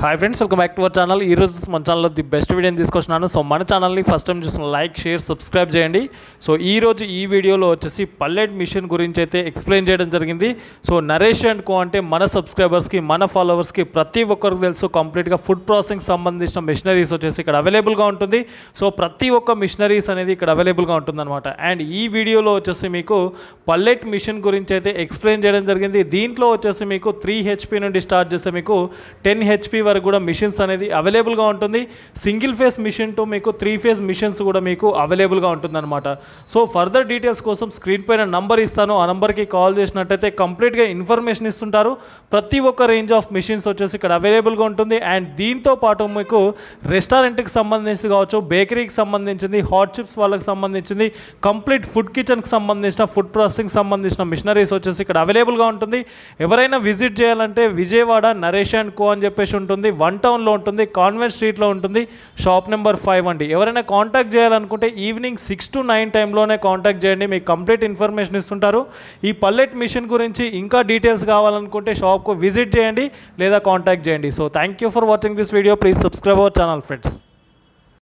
Hi friends, welcome back to our channel. ఈరోజు మన ఛానల్లో ది బెస్ట్ వీడియోని తీసుకొచ్చినాను. సో మన ఛానల్ని ఫస్ట్ టైం చూసిన లైక్, షేర్, సబ్స్క్రైబ్ చేయండి. సో ఈరోజు ఈ వీడియోలో వచ్చేసి పల్లెట్ మిషన్ గురించి అయితే ఎక్స్ప్లెయిన్ చేయడం జరిగింది. సో నరేష్ అండ్ కో అంటే మన సబ్స్క్రైబర్స్కి, మన ఫాలోవర్స్కి ప్రతి ఒక్కరికి తెలుసు కంప్లీట్గా ఫుడ్ ప్రాసెసింగ్ సంబంధించిన మిషనరీస్ వచ్చేసి ఇక్కడ అవైలబుల్గా ఉంటుంది. సో ప్రతి ఒక్క మిషనరీస్ అనేది ఇక్కడ అవైలబుల్గా ఉంటుందన్నమాట. అండ్ ఈ వీడియోలో వచ్చేసి మీకు పల్లెట్ మిషన్ గురించి అయితే ఎక్స్ప్లెయిన్ చేయడం జరిగింది. దీంట్లో వచ్చేసి మీకు 3 HP నుండి స్టార్ట్ చేస్తే మీకు 10 HP వరకు కూడా మిషన్స్ అనేది అవైలబుల్గా ఉంటుంది. సింగిల్ ఫేస్ మిషన్ టు మీకు 3 ఫేజ్ మిషన్స్ కూడా మీకు అవైలబుల్గా ఉంటుందన్నమాట. సో ఫర్దర్ డీటెయిల్స్ కోసం స్క్రీన్ పైన నంబర్ ఇస్తాను. ఆ నంబర్కి కాల్ చేసినట్టయితే కంప్లీట్గా ఇన్ఫర్మేషన్ ఇస్తుంటారు. ప్రతి ఒక్క రేంజ్ ఆఫ్ మిషన్స్ వచ్చేసి ఇక్కడ అవైలబుల్గా ఉంటుంది. అండ్ దీంతో పాటు మీకు రెస్టారెంట్కి సంబంధించి కావచ్చు, బేకరీకి సంబంధించింది, హాట్ చిప్స్ వాళ్ళకి సంబంధించింది, కంప్లీట్ ఫుడ్ కిచెన్కి సంబంధించిన, ఫుడ్ ప్రాసెసింగ్ సంబంధించిన మిషనరీస్ వచ్చేసి ఇక్కడ అవైలబుల్గా ఉంటుంది. ఎవరైనా విజిట్ చేయాలంటే విజయవాడ నరేష్ అండ్ కో అని చెప్పేసి ఉంటుంది. 1 టౌన్లో ఉంటుంది, కాన్వెంట్ స్ట్రీట్లో ఉంటుంది, షాప్ నెంబర్ 5 అండి. ఎవరైనా కాంటాక్ట్ చేయాలనుకుంటే ఈవినింగ్ 6 to 9 టైంలోనే కాంటాక్ట్ చేయండి. మీకు కంప్లీట్ ఇన్ఫర్మేషన్ ఇస్తుంటారు. ఈ పల్లెట్ మిషన్ గురించి ఇంకా డీటెయిల్స్ కావాలనుకుంటే షాప్కు విజిట్ చేయండి లేదా కాంటాక్ట్ చేయండి. So thank you for watching this video. Please subscribe our channel friends.